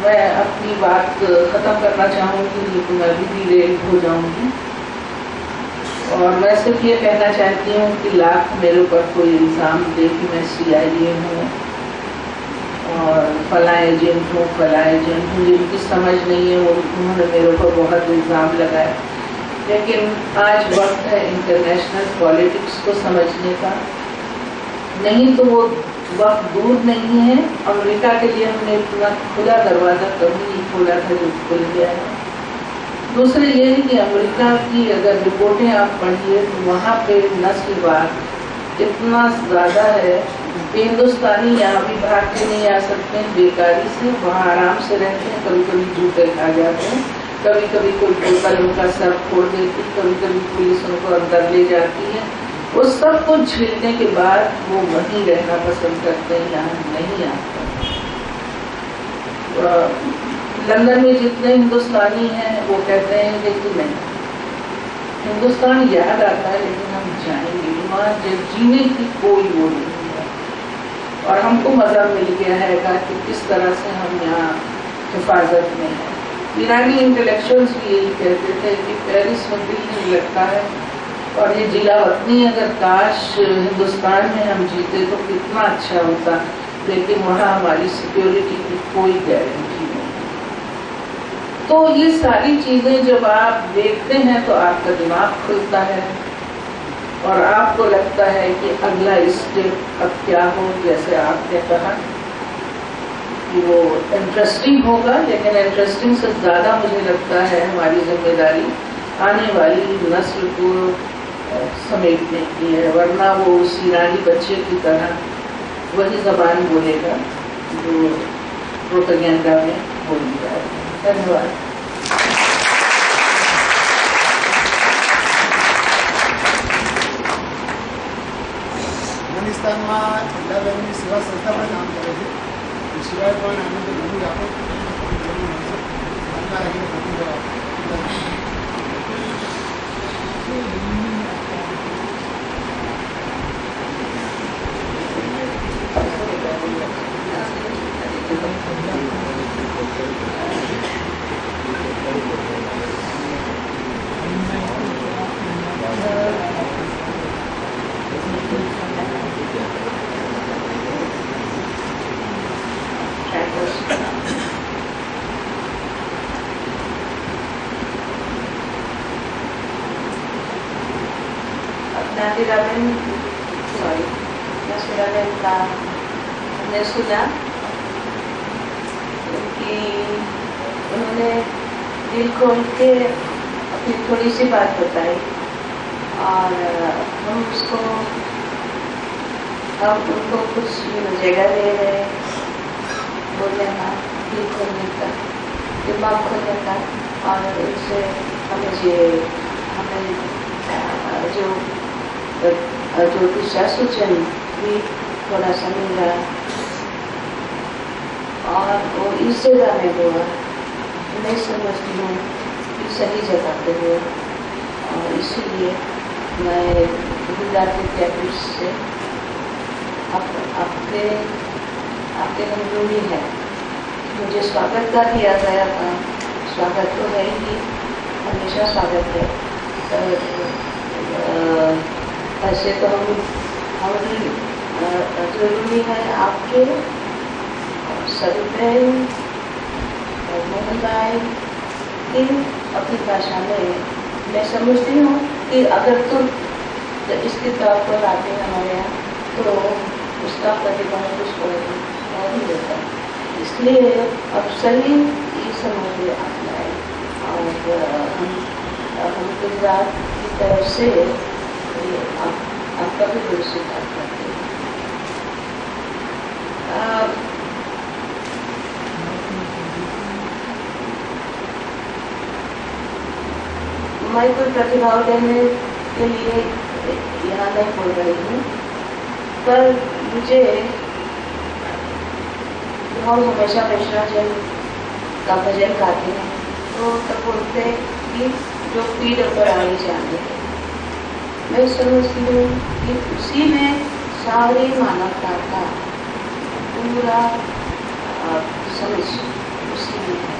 मैं अपनी बात खत्म करना चाहूँगी, तो मैं भी डिरेल हो जाऊँगी। और मैं सिर्फ ये कहना चाहती हूँ कि लाख मेरे ऊपर कोई इल्ज़ाम दे कि मैं CIA हूँ और फला एजेंट हूँ, जिनकी समझ नहीं है वो उन्होंने मेरे ऊपर बहुत इल्ज़ाम लगाया। लेकिन आज वक्त है इंटरनेशनल पॉलिटिक्स को समझने का, नहीं तो वो वक्त दूर नहीं है। अमेरिका के लिए हमने इतना खुला दरवाज़ा कभी नहीं खोला था जो खुल गया है। दूसरे ये है कि अमेरिका की अगर रिपोर्टें आप पढ़िए तो वहाँ पे नस्लवाद इतना ज़्यादा है कि हिंदुस्तानी यहाँ भी भाग के नहीं आ सकते हैं बेकारी से, वहाँ आराम से रहते हैं। कभी कभी जूते खा जाते हैं, कभी कभी कोई बोतल उनका सर फोड़ देती, कभी कभी पुलिस उनको अंदर ले जाती है। वो सब कुछ झेलने के बाद वो वहीं रहना पसंद करते हैं, यहाँ नहीं आते। लंदन में जितने हिंदुस्तानी हैं वो कहते हैं कि नहीं, हिंदुस्तान याद आता है लेकिन हम जाएंगे वहाँ जीने की कोई वो नहीं है। और हमको मज़ा मिल गया है कि किस तरह से हम यहाँ हिफाजत में हैं। ईरानी इंटेलेक्चुअल्स भी यही कहते थे कि पेरिस में दिल नहीं लगता है, और ये जिला वतनी अगर काश हिंदुस्तान में हम जीते तो कितना अच्छा होता, लेकिन वहाँ हमारी सिक्योरिटी की कोई गारंटी नहीं। तो ये सारी चीज़ें जब आप देखते हैं तो आपका दिमाग खुलता है और आपको लगता है कि अगला स्टेप अब क्या हो। जैसे आपने कहा कि वो इंटरेस्टिंग होगा, लेकिन इंटरेस्टिंग से ज़्यादा मुझे लगता है हमारी जिम्मेदारी आने वाली नस्ल को समेटने की है, वरना वो उस ईरानी बच्चे की तरह वही ज़बान बोलेगा जो प्रोपेगेंडा में बोली जाए। धन्यवाद। અફઘાનિસ્તાનમાં ઠંડા સેવા સંસ્થા પણ કામ કરે છે, એ સિવાય પણ આને તો ઘણું વ્યાપક ધ્યાનમાં રાખીને नासिराबेन का हमने सुना कि उन्होंने दिल खोल के अपनी थोड़ी सी बात बताई और हम उनको कुछ जगह दे रहे बोलने का, दिल खोलने का, दिमाग खोलने का। और उससे हमें जो दिशा सूचन भी थोड़ा सा मिला और वो इस जगह में हुआ, मैं समझती हूँ कि सही जगह पे हुआ। और इसीलिए मैं गुजरात विद्यापीठ से आपके मंजूरी है। मुझे स्वागत का दिया गया था, स्वागत तो है ही, हमेशा स्वागत है। ऐसे तो हम जरूरी है आपके सरुबेन और मोहन भाई इन अपनी भाषा में। मैं समझती हूँ कि अगर तुम इसके तौर पर आते हैं हमारे यहाँ तो उसका प्रतिफल कुछ और ही होता है। इसलिए अब सही ये समझ अपनाए और हम गुजरात की तरफ से आपका भी दिल स्वीकार करते हैं। मैं कोई प्रतिभाव देने के लिए यहाँ नहीं बोल रही हूँ, पर मुझे हम हमेशा मिश्रा जी का भजन गाते हैं तो तब बोलते हैं कि जो पीठ पर आई जाने। मैं समझती हूँ कि उसी में सारी मानवता का पूरा समझ उसी में है।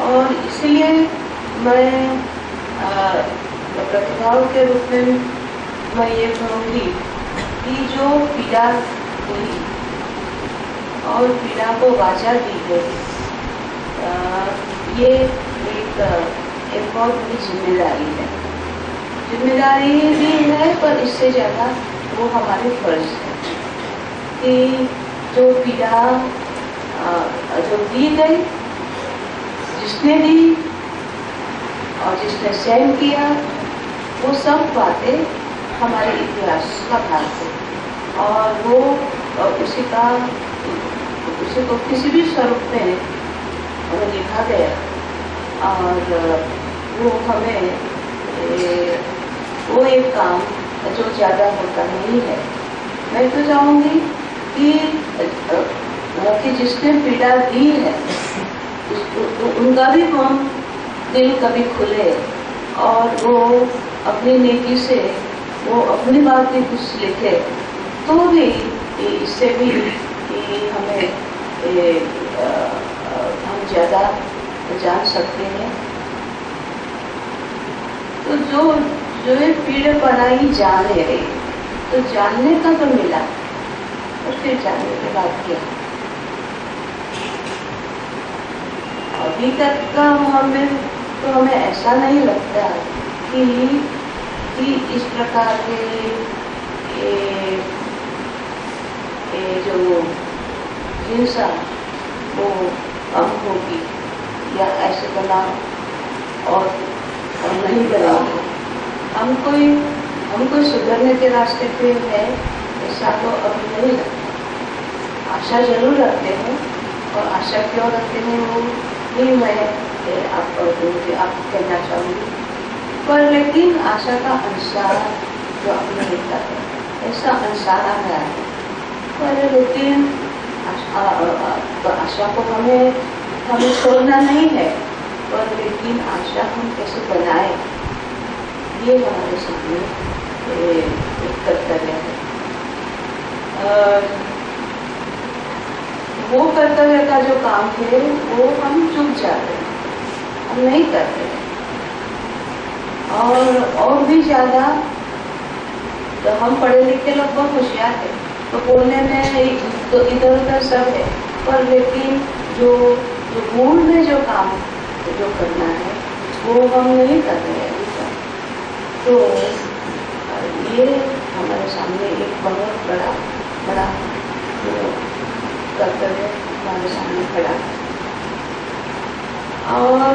और इसलिए मैं प्रतिभाव के रूप में मैं ये कहूँगी कि जो पीड़ा हुई और पीड़ा को वाचा दी गई, ये एक बहुत बड़ी जिम्मेदारी है। जिम्मेदारी भी है, पर इससे ज़्यादा वो हमारे फर्ज है कि जो पीड़ा जो दी गई, जिसने दी और जिसने सहन किया, वो सब बातें हमारे इतिहास का भाग है और वो उसी को किसी भी स्वरूप में लिखा गया और वो हमें वो एक काम जो ज़्यादा होता नहीं है। मैं तो चाहूँगी कि जिसने पीड़ा दी है उनका भी दिल कभी खुले और वो अपनी नेकी से वो अपनी बात भी कुछ लिखे, तो भी इससे भी हमें हम ज़्यादा जान सकते हैं। तो जो ये पीड़ा बनाई जाने रही, तो जानने का तो मिला, और फिर जानने के बाद क्या? अभी तक का हमें ऐसा नहीं लगता कि इस प्रकार के जो हिंसा वो कम होगी या ऐसे बना और नहीं बनाओगे। हम कोई सुधरने के रास्ते पे है ऐसा तो अभी नहीं लगता। आशा जरूर रखते हैं, और आशा क्यों रखते हैं वो भी मैं आपको कहना चाहूँगी। पर लेकिन आशा का अंसार जो आपने लिखा है, ऐसा अंसार आ रहा है, पर लेकिन आशा को हमें छोड़ना नहीं है, पर लेकिन आशा हम कैसे बनाए, ये हमारे सामने एक कर्तव्य है। वो कर्तव्य का जो काम है वो हम चूक जाते हैं, हम नहीं करते हैं। और भी ज़्यादा तो हम पढ़े लिखे लोग बहुत होशियार हैं, तो बोलने में तो इधर उधर सब है, पर लेकिन जो मूल में जो काम जो करना है वो हम नहीं कर रहे हैं। तो ये हमारे सामने एक बहुत बड़ा कर्तव्य हमारे सामने खड़ा है। और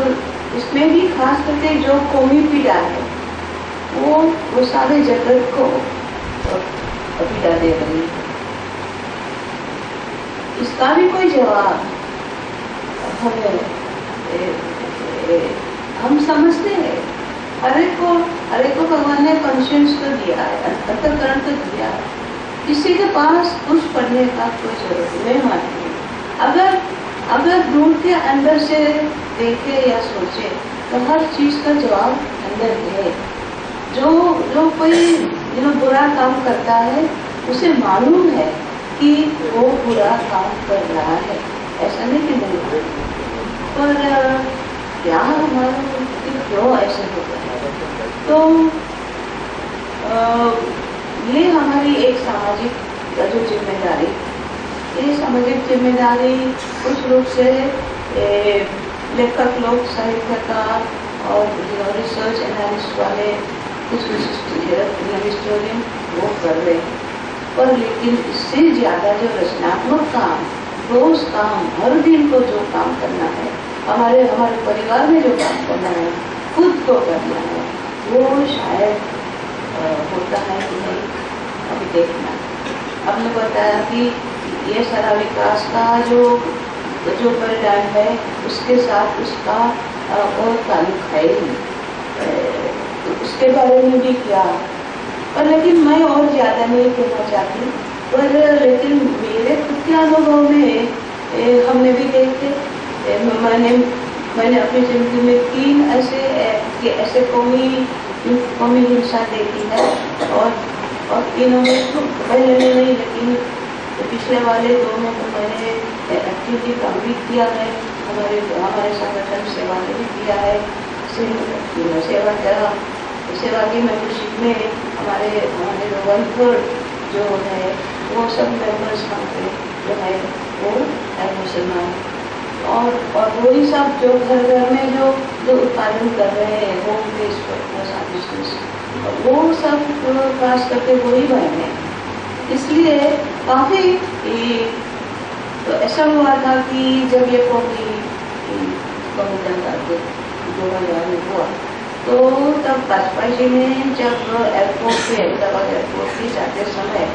इसमें भी खास करके जो कौमी पीड़ा है वो सारे जगत को पीड़ा दे रही है। इसका भी कोई जवाब हम समझते हैं। हर एक को भगवान ने कॉन्शियस तो दिया है, अंतःकरण तो दिया है। किसी के पास कुछ पढ़ने का कोई जरूरत नहीं मानती। अगर ढूंढ के अंदर से देखे या सोचे तो हर चीज का जवाब अंदर है। जो कोई बुरा काम करता है उसे मालूम है कि वो बुरा काम कर रहा है, ऐसा नहीं कि नहीं। पर क्या हमारा क्यों ऐसे होता है? तो ये हमारी एक सामाजिक जो जिम्मेदारी, ये सामाजिक जिम्मेदारी कुछ रूप से लेखक लोग, साहित्यकार और रिसर्च एनालिस्ट वाले कुछ हिस्टोरियन वो कर रहे हैं। पर लेकिन इससे ज़्यादा जो रचनात्मक काम, रोज काम, हर दिन को जो काम करना है, हमारे परिवार में जो काम करना है, खुद को करना है, वो शायद होता है कि नहीं, अभी देखना। आपने बताया कि ये सारा विकास का जो परिणाम है उसके साथ उसका और ताल्लुक है ही, उसके बारे में भी क्या। पर लेकिन मैं और ज़्यादा नहीं कहना चाहती, पर लेकिन मेरे खुद के अनुभव में हमने भी देखे, मैंने अपनी जिंदगी में 3 ऐसे कौमी हिंसा देखी है, और तीनों में तो पहले में नहीं, लेकिन पिछले वाले 2 में तो मैंने एक्टिवली काम भी किया है, हमारे संगठन सेवा में भी किया है, सेवा करा, सेवागी मेंबरशिप में हमारे 1/3 जो है वो सब मेंबर्स हमारे जो है वो है मुसलमान, और वही सब जो घर घर में जो उत्पादन कर रहे हैं होम बेस्ड सर्विसेज, वो सब खास करके वही बहन है। इसलिए काफ़ी तो ऐसा हुआ था कि जब ये कॉफी कमीशन का 2000 में हुआ, तो तब वाजपेयी जी ने जब एयरपोर्ट पे अहमदाबाद एयरपोर्ट पे जाते समय